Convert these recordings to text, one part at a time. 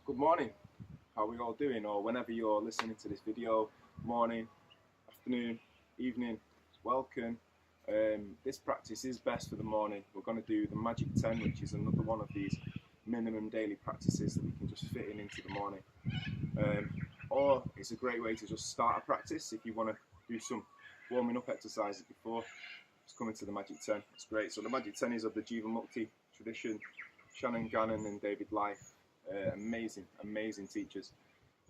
Good morning. How are we all doing? Or whenever you're listening to this video, morning, afternoon, evening, welcome. This practice is best for the morning. We're going to do the Magic 10, which is another one of these minimum daily practices that we can just fit into the morning. Or it's a great way to just start a practice if you want to do some warming up exercises before. Just come into the Magic 10. It's great. So the Magic 10 is of the Jivamukti Tradition, Shannon Gannon and David Life. Amazing teachers.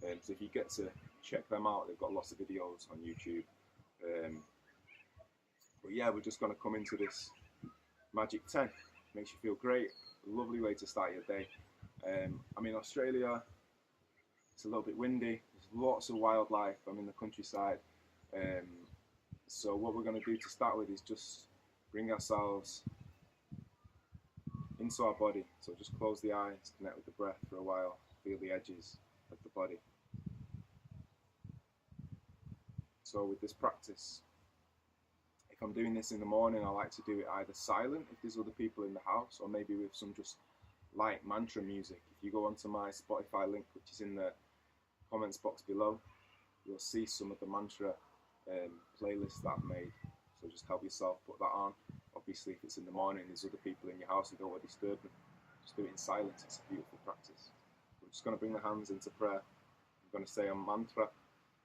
So if you get to check them out, they've got lots of videos on YouTube. But yeah, we're just going to come into this Magic 10. Makes you feel great. Lovely way to start your day. I'm in Australia. It's a little bit windy. There's lots of wildlife. I'm in the countryside. So what we're going to do to start with is just bring ourselves into our body. So just close the eyes, connect with the breath for a while, feel the edges of the body. So with this practice, if I'm doing this in the morning, I like to do it either silent if there's other people in the house, or maybe with some just light mantra music. If you go onto my Spotify link, which is in the comments box below, you'll see some of the mantra playlists that I've made. So just help yourself put that on. Obviously, if it's in the morning, there's other people in your house, you don't want to disturb them. Just do it in silence. It's a beautiful practice. We're just going to bring the hands into prayer. I'm going to say a mantra,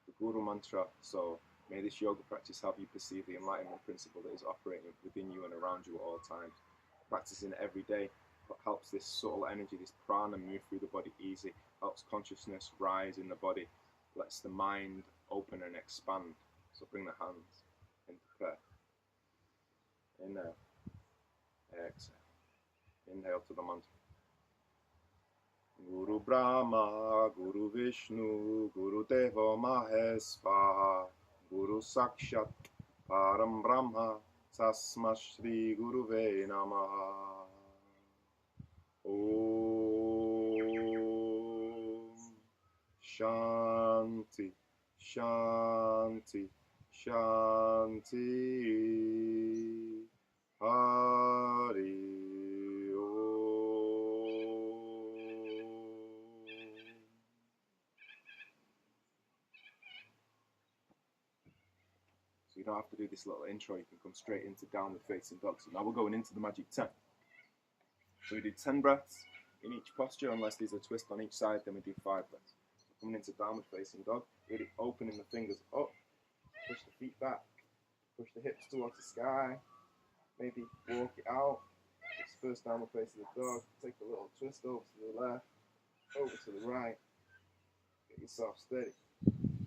the Guru mantra. So may this yoga practice help you perceive the enlightenment principle that is operating within you and around you at all times. Practicing it every day helps this subtle energy, this prana, move through the body easy, helps consciousness rise in the body, lets the mind open and expand. So bring the hands into prayer. Inhale, exhale. Inhale to the mantra. Guru Brahma, Guru Vishnu, Guru Deva Maheswara, Guru Sakshat, Param Brahma, Tasma Shri Guruve Namaha. Om Shanti, Shanti, Shanti. Hari Om. So you don't have to do this little intro, you can come straight into downward facing dog. So now we're going into the Magic 10. So we do 10 breaths in each posture, unless there's a twist on each side, then we do 5 breaths. So coming into downward facing dog, really opening the fingers up, push the feet back, push the hips towards the sky. Maybe walk it out. It's first downward facing the dog. Take a little twist over to the left, over to the right. Get yourself steady.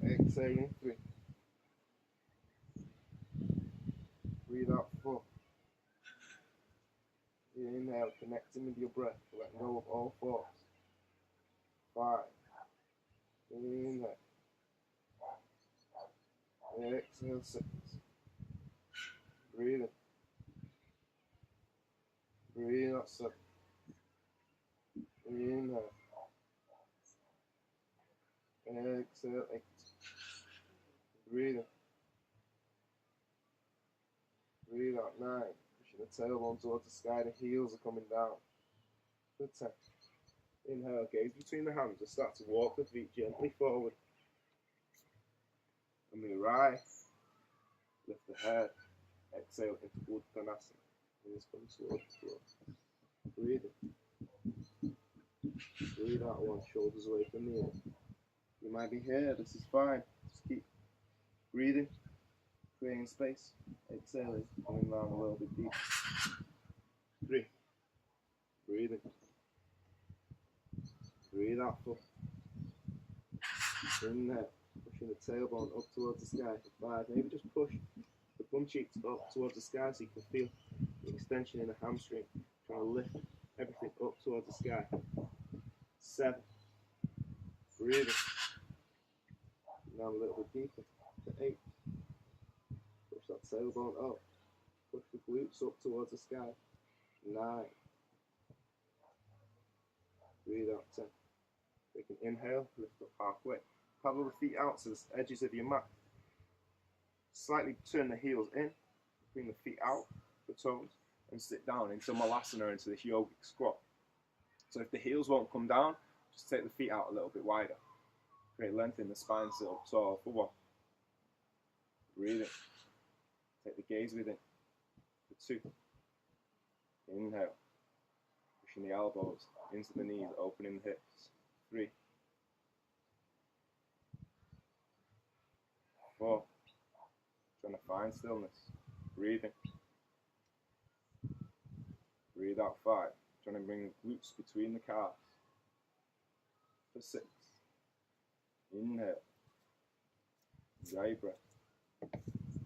Exhaling 3. Breathe out 4. Inhale, connecting with your breath. Let go of all thoughts. 5. Inhale. Exhale 6. Breathe in. Breathe out 7. Inhale. Exhale 8. Breathe in. Breathe out 9. Pushing the tailbone towards the sky. The heels are coming down. For 10. Inhale, gaze between the hands and start to walk the feet gently forward. And move right. Lift the head. Exhale into Uttanasana. Knees come towards the floor. Breathe in. Breathe out 1, shoulders away from the ear. You might be here, this is fine. Just keep breathing, creating space. Exhaling, coming down a little bit deeper. 3. Breathe in. Breathe out 4. Inhale, pushing the tailbone up towards the sky for 5. Maybe just push the bum cheeks up towards the sky so you can feel the extension in the hamstring. Trying to lift everything up towards the sky. 7. Breathe in. Now a little bit deeper. To 8. Push that tailbone up. Push the glutes up towards the sky. 9. Breathe out 10. Take an inhale, lift up halfway. Paddle the feet out to the edges of your mat. Slightly turn the heels in. Bring the feet out, the toes, and sit down into Malasana, into this yogic squat. So if the heels won't come down, Just take the feet out a little bit wider. Create length in the spine, sit up tall for 1. Breathe in. Take the gaze within for 2. Inhale. Pushing the elbows into the knees, opening the hips. 3. 4. Trying to find stillness. Breathe in. Breathe out. 5. Trying to bring the glutes between the calves. For 6. Inhale. Right breath.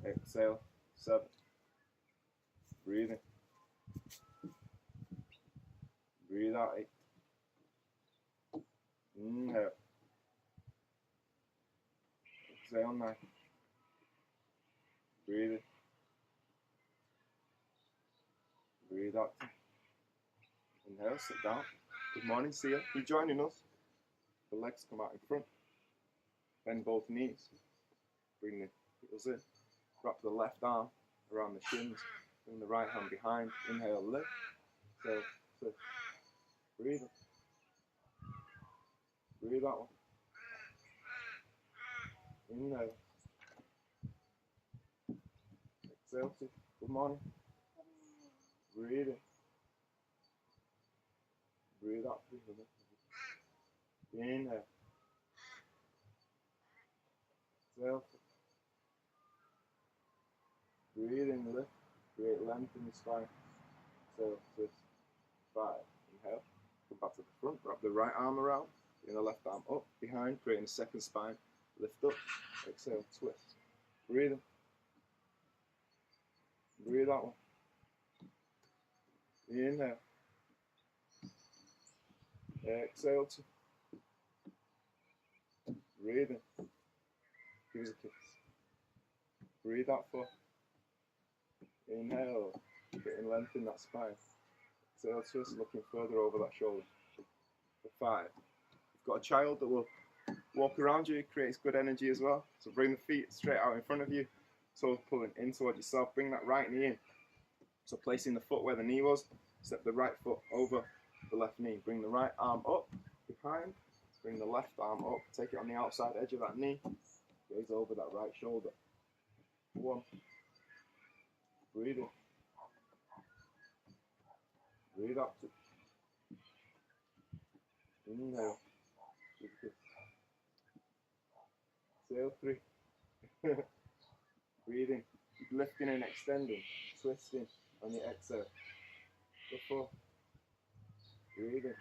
Exhale. 7. Breathe in. Breathe out. 8. Inhale. Exhale. 9. Breathe in. Breathe out. 10. Inhale. Sit down. Good morning. See you. You joining us? The legs come out in front. Bend both knees. Bring the heels in. Wrap the left arm around the shins. Bring the right hand behind. Inhale, lift. Exhale, twist. Breathe in. Breathe out. Inhale. Exhale, twist. Good morning. Breathe in. Breathe out. Inhale. Exhale. Breathe in, lift. Create length in the spine. Exhale, twist. 5. Inhale. Come back to the front. Wrap the right arm around. Bring the left arm up, behind, creating a second spine. Lift up. Exhale, twist. Breathe in. Breathe out. Inhale. Exhale. 2. Breathe in. Give us a kiss. Breathe out. 4. Inhale. Getting length in that spine. Exhale. Twist. Looking further over that shoulder. For 5. You've got a child that will walk around you. It creates good energy as well. So bring the feet straight out in front of you. Toes pulling in towards yourself. Bring that right knee in. So placing the foot where the knee was. Step the right foot over the left knee. Bring the right arm up behind. Bring the left arm up. Take it on the outside edge of that knee. Gaze over that right shoulder. 1. Breathe in. Breathe out. 2. Inhale. Exhale. 3. Breathing. Keep lifting and extending. Twisting on the exhale. 4. Breathing.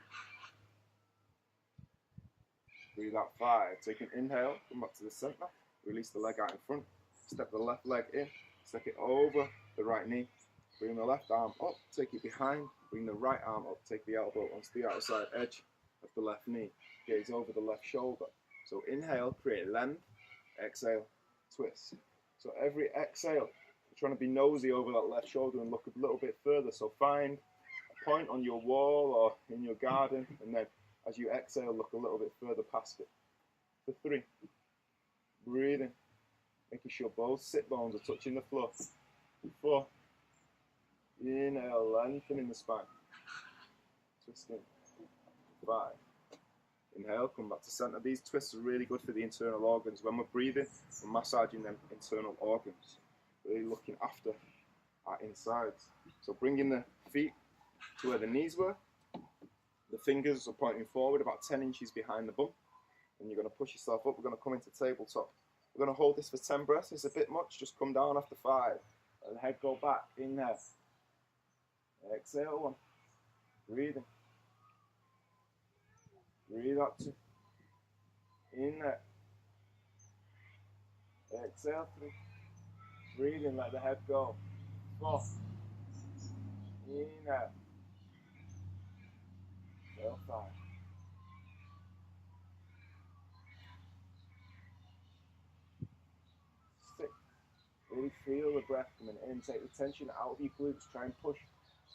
Breathe out. 5. Take an inhale. Come back to the center. Release the leg out in front. Step the left leg in. Step it over the right knee. Bring the left arm up. Take it behind. Bring the right arm up. Take the elbow onto the outside edge of the left knee. Gaze over the left shoulder. So inhale, create length. Exhale, twist. So every exhale, you're trying to be nosy over that left shoulder and look a little bit further. So find a point on your wall or in your garden, and then as you exhale, look a little bit further past it. For 3. Breathing. Making sure both sit bones are touching the floor. 4. Inhale, lengthening the spine. Twisting. 5. Inhale, come back to center. These twists are really good for the internal organs. When we're breathing, we're massaging them internal organs. Really looking after our insides. So bringing the feet to where the knees were. The fingers are pointing forward about 10 inches behind the bum. And you're going to push yourself up. We're going to come into tabletop. We're going to hold this for 10 breaths. It's a bit much. Just come down after 5. Let the head go back. Inhale. Exhale. 1. Breathing. Breathe out. 2. Inhale. Exhale. 3. Breathing. Let the head go. 4. Inhale. Exhale. 5. Really feel the breath coming in. Take the tension out of your glutes. Try and push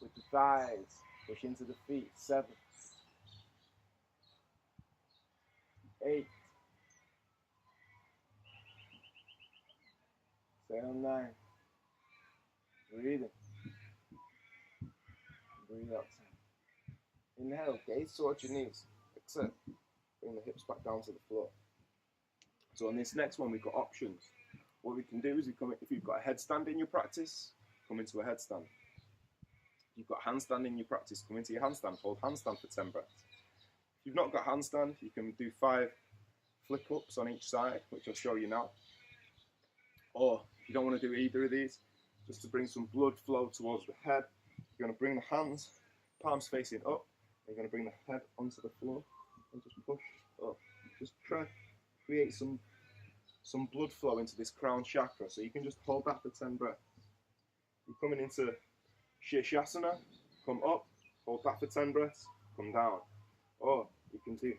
with the thighs. Push into the feet. 7. 8. Exhale. 9. Breathing. Breathe out. 10. Inhale. Gaze towards your knees. Exhale. Bring the hips back down to the floor. So on this next one, we've got options. What we can do is if you've got a headstand in your practice, come into a headstand. If you've got handstand in your practice, come into your handstand. Hold handstand for 10 breaths. If you've not got handstand, you can do 5 flip-ups on each side, which I'll show you now. Or if you don't want to do either of these, just to bring some blood flow towards the head, you're going to bring the hands, palms facing up. You're going to bring the head onto the floor and just push up. Just try to create some blood flow into this crown chakra. So you can just hold that for 10 breaths. You're coming into Shavasana, come up, hold that for 10 breaths, come down. Or you can do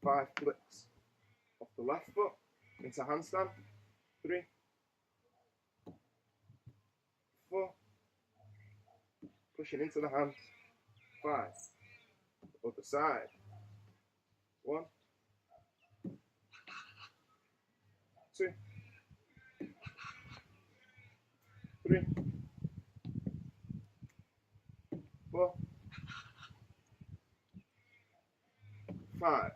5 flicks off the left foot into handstand. 3, 4, pushing into the hands. 5, other side. 1, 2, 3, 4, 5.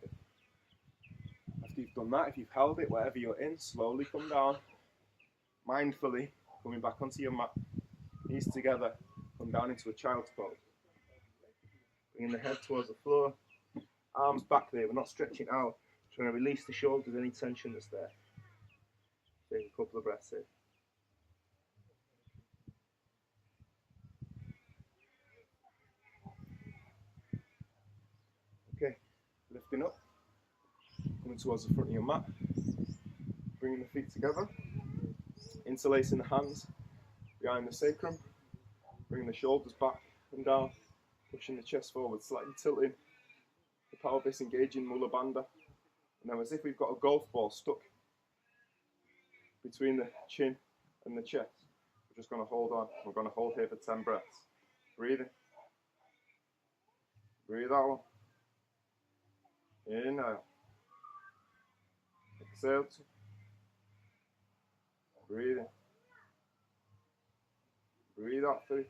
After you've done that, if you've held it, wherever you're in, slowly come down. Mindfully, coming back onto your mat. Knees together, come down into a child's pose. Bringing the head towards the floor. Arms back there, we're not stretching out. Trying to release the shoulders, any tension that's there. Take a couple of breaths in. Okay, lifting up. Coming towards the front of your mat. Bringing the feet together. Interlacing the hands behind the sacrum. Bringing the shoulders back and down. Pushing the chest forward, slightly tilting. The pelvis engaging Mula Bandha. And now as if we've got a golf ball stuck between the chin and the chest. We're just going to hold on. We're going to hold here for 10 breaths. Breathing. Breathe out. Inhale. Exhale. Breathing. Breathe out 3.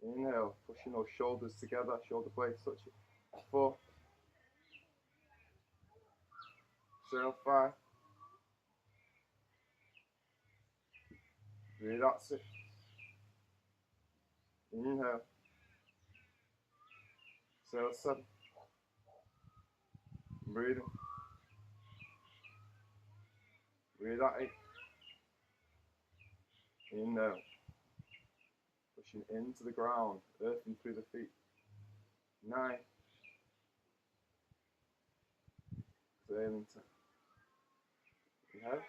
Inhale, pushing those shoulders together, shoulder blades touching. 4. Exhale 5. Breathe out 6. Inhale. Exhale 7. Breathing. Breathe out 8. Inhale. Pushing into the ground, earthing through the feet. 9. Exhaling 10. Inhale.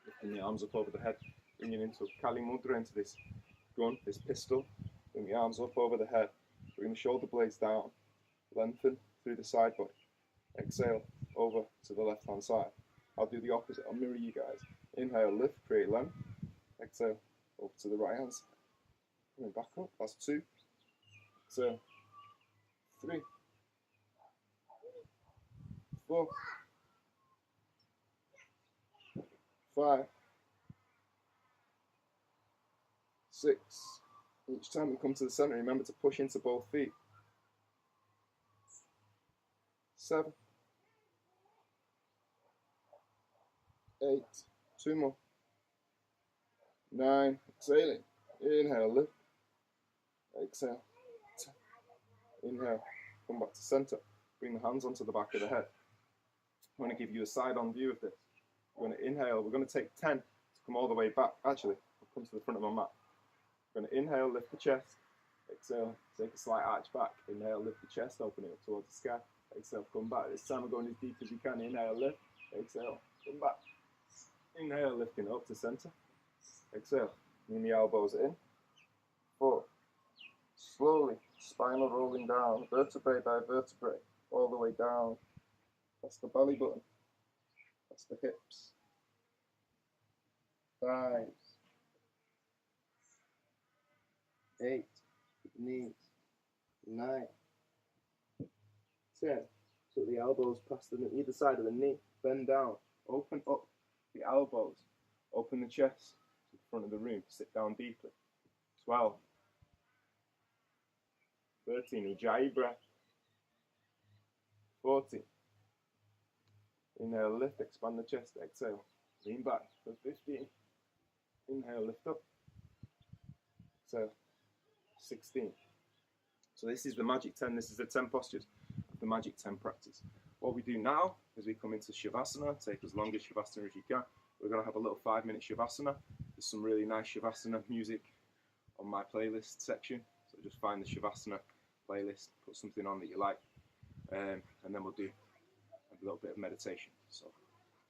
Lifting the arms up over the head, bringing into Kali Mudra, into this gun, this pistol. Bring the arms up over the head, bring the shoulder blades down, lengthen through the side body. Exhale over to the left hand side. I'll do the opposite, I'll mirror you guys. Inhale, lift, create length. Exhale, over to the right hand side. Coming back up, that's 2. Exhale, 3, 4, 5, 6. Each time we come to the center, remember to push into both feet. 7, 8, 2 more. 9, exhaling. Inhale, lift. Exhale. 10. Inhale, come back to center. Bring the hands onto the back of the head. I'm going to give you a side-on view of this. We're going to inhale. We're going to take 10 to come all the way back. Actually, I'll come to the front of my mat. We're going to inhale, lift the chest. Exhale, take a slight arch back. Inhale, lift the chest, open it up towards the sky. Exhale, come back. This time we're going as deep as you can. Inhale, lift. Exhale, come back. Inhale, lifting up to center. Exhale, bring the elbows in. 4. Slowly, spinal rolling down, vertebrae by vertebrae, all the way down. That's the belly button. That's the hips. 5, 8, knees. 9, 10. So the elbows past either side of the knee. Bend down. Open up the elbows. Open the chest to the front of the room. Sit down deeply. 12. 13. Ujjayi breath. 40. Inhale, lift, expand the chest, exhale, lean back for 15. Inhale, lift up, exhale, 16. So this is the magic 10, this is the 10 postures of the magic 10 practice. What we do now is we come into Shavasana, take as long as Shavasana as you can. We're going to have a little 5-minute Shavasana. There's some really nice Shavasana music on my playlist section. So just find the Shavasana playlist, put something on that you like, and then we'll do a little bit of meditation. So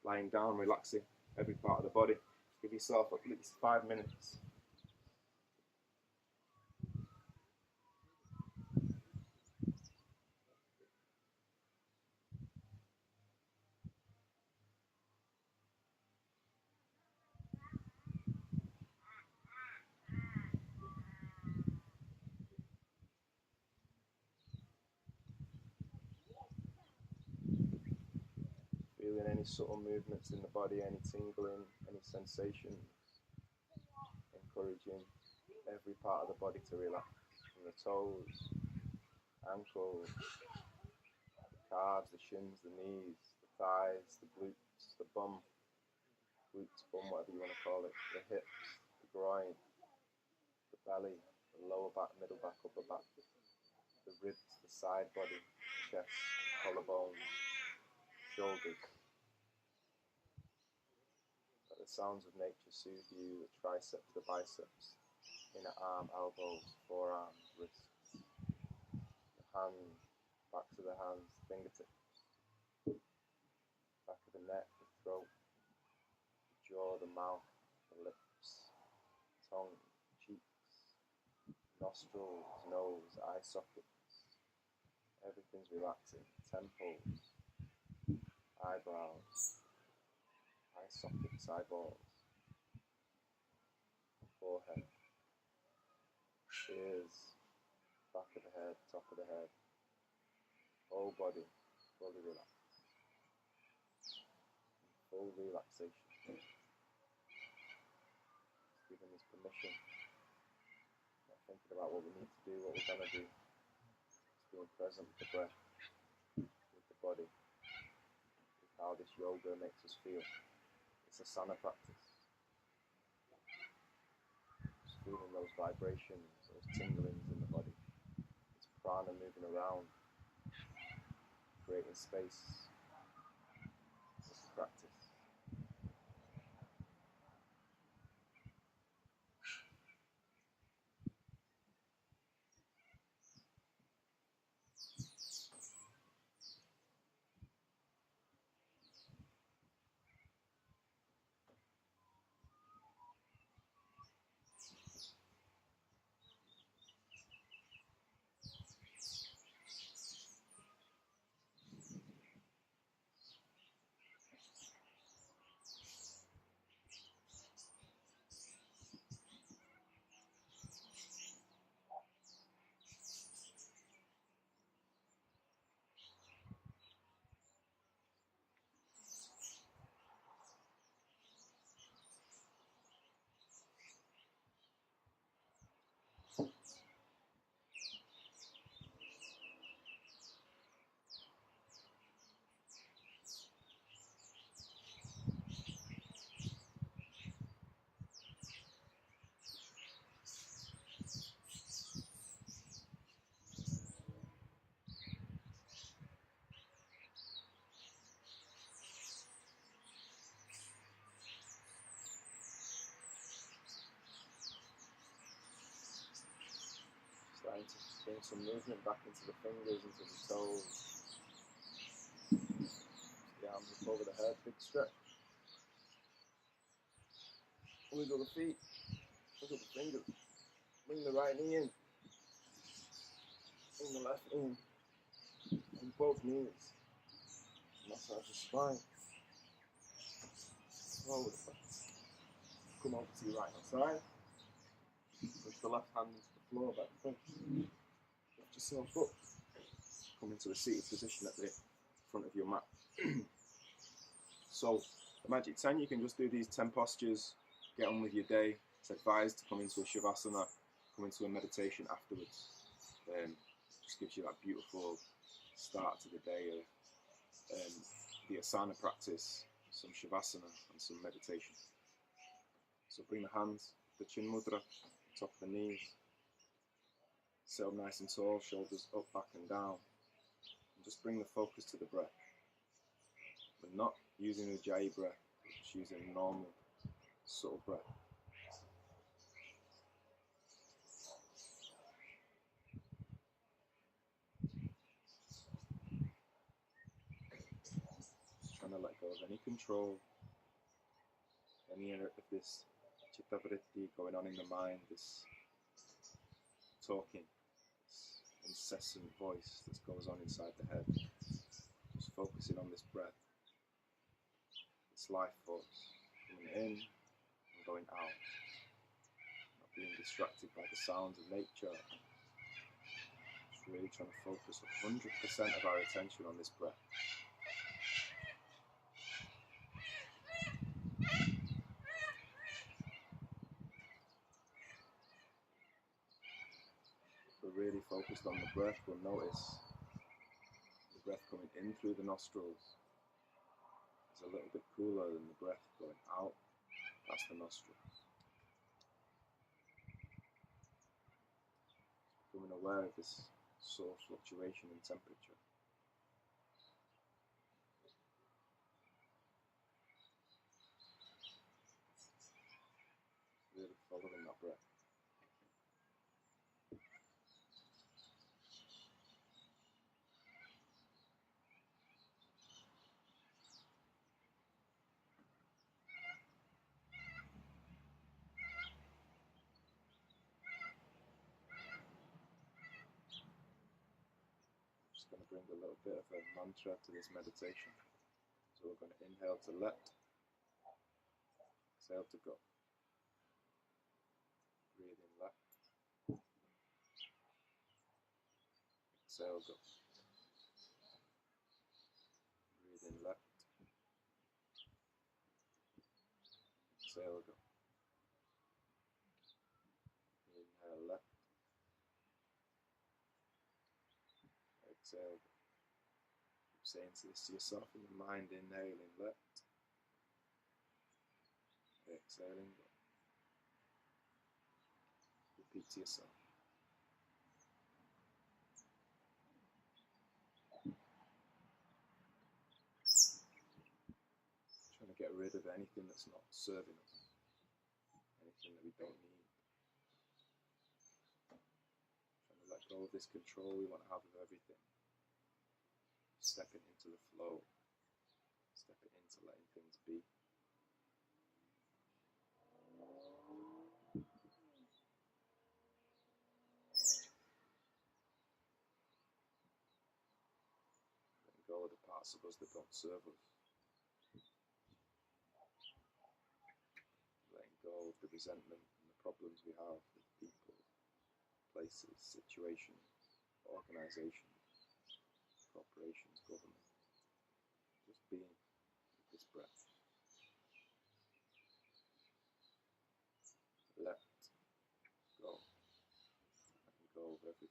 lying down, relaxing every part of the body. Give yourself at least 5 minutes. Feeling any subtle movements in the body, any tingling, any sensations. Encouraging every part of the body to relax. From the toes, ankles, the calves, the shins, the knees, the thighs, the glutes, the bum, glutes, bum, whatever you want to call it, the hips, the groin, the belly, the lower back, middle back, upper back, the ribs, the side body, the chest, the collarbones, shoulders. Let the sounds of nature soothe you, the triceps, the biceps, inner arm, elbows, forearms, wrists, the hands, backs of the hands, fingertips, back of the neck, the throat, the jaw, the mouth, the lips, tongue, cheeks, nostrils, nose, eye sockets. Everything's relaxing. Temples, eyebrows, eye sockets, eyeballs, forehead, ears, back of the head, top of the head, whole body, fully relaxed. Full relaxation. Giving us permission. Not thinking about what we need to do, what we're going to do. Just being present with the breath, with the body, with how this yoga makes us feel. It's a sana practice. Just feeling those vibrations, those tinglings in the body. It's prana moving around, creating space. It's a practice. Starting to bring some movement back into the fingers, into the toes. The arms up over the head, big stretch. Wiggle the feet, wiggle the fingers. Bring the right knee in. Bring the left in. And both knees. Massage the spine. Forward. Come over to your right hand side. Push the left hand into the floor, back to front. Lift yourself up. Come into a seated position at the front of your mat. So, the magic 10, you can just do these 10 postures, get on with your day. It's advised to come into a Shavasana, come into a meditation afterwards. Just gives you that beautiful start to the day of the asana practice, some Shavasana and some meditation. So bring the hands, the chin mudra, top of the knees, sit up nice and tall, shoulders up, back and down, and just bring the focus to the breath. We're not using a Ujjayi breath, we're just using a normal, subtle breath. Just trying to let go of any control, any of this chitta vritti going on in the mind, this talking, this incessant voice that goes on inside the head. Just focusing on this breath, this life force coming in and going out. Not being distracted by the sounds of nature. Just really trying to focus 100% of our attention on this breath. If we're really focused on the breath, we'll notice the breath coming in through the nostrils is a little bit cooler than the breath going out past the nostrils. Becoming aware of this subtle fluctuation in temperature. Really following that breath. Just going to bring a little bit of a mantra to this meditation. So we're going to inhale to let, exhale to go. Breathe in let, exhale go. Breathe in let, exhale go. Inhale let, exhale go. Keep saying this to yourself in your mind, inhaling let, exhaling go. Repeat to yourself. Trying to get rid of anything that's not serving us, anything that we don't need. Trying to let go of this control we want to have of everything. Stepping into the flow, stepping into letting things be. Letting go of the parts of us that don't serve us. Letting go of the resentment and the problems we have with people, places, situations, organisations, corporations, government. Just being with this breath. Let go. Letting go of everything.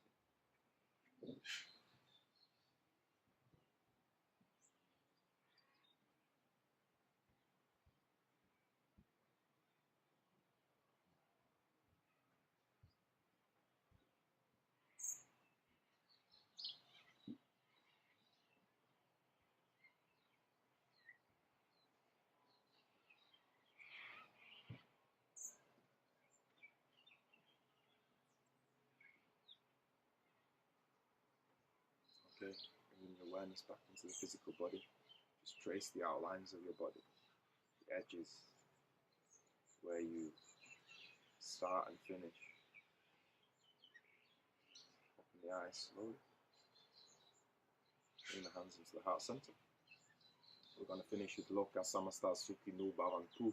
Okay, bringing your awareness back into the physical body. Just trace the outlines of your body, the edges, where you start and finish. Open the eyes slowly. Bring the hands into the heart center. We're going to finish with Loka Samasta Sukhi Nu Bhavantu.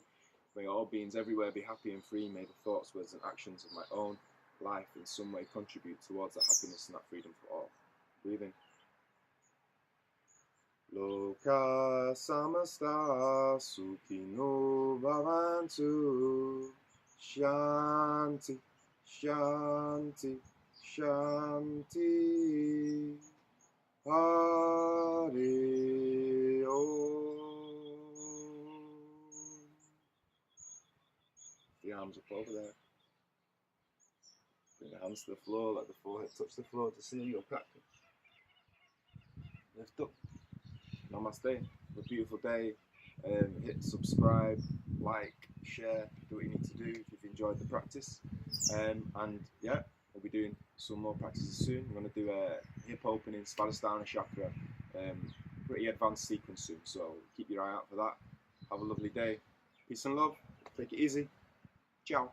May all beings everywhere be happy and free. May the thoughts, words and actions of my own life in some way contribute towards that happiness and that freedom for all. Breathing. Loka Samasta Sukhi Nu Bhavantu. Shanti, Shanti, Shanti. Hare arms up over there. Bring the hands to the floor, let the forehead touch the floor to seal your practice. Lift up. Namaste. Have a beautiful day. Hit subscribe, like, share, do what you need to do if you've enjoyed the practice. And yeah, we'll be doing some more practices soon. We're going to do a hip opening Shavasana chakra, pretty advanced sequence soon, so keep your eye out for that. Have a lovely day. Peace and love. Take it easy. Ciao.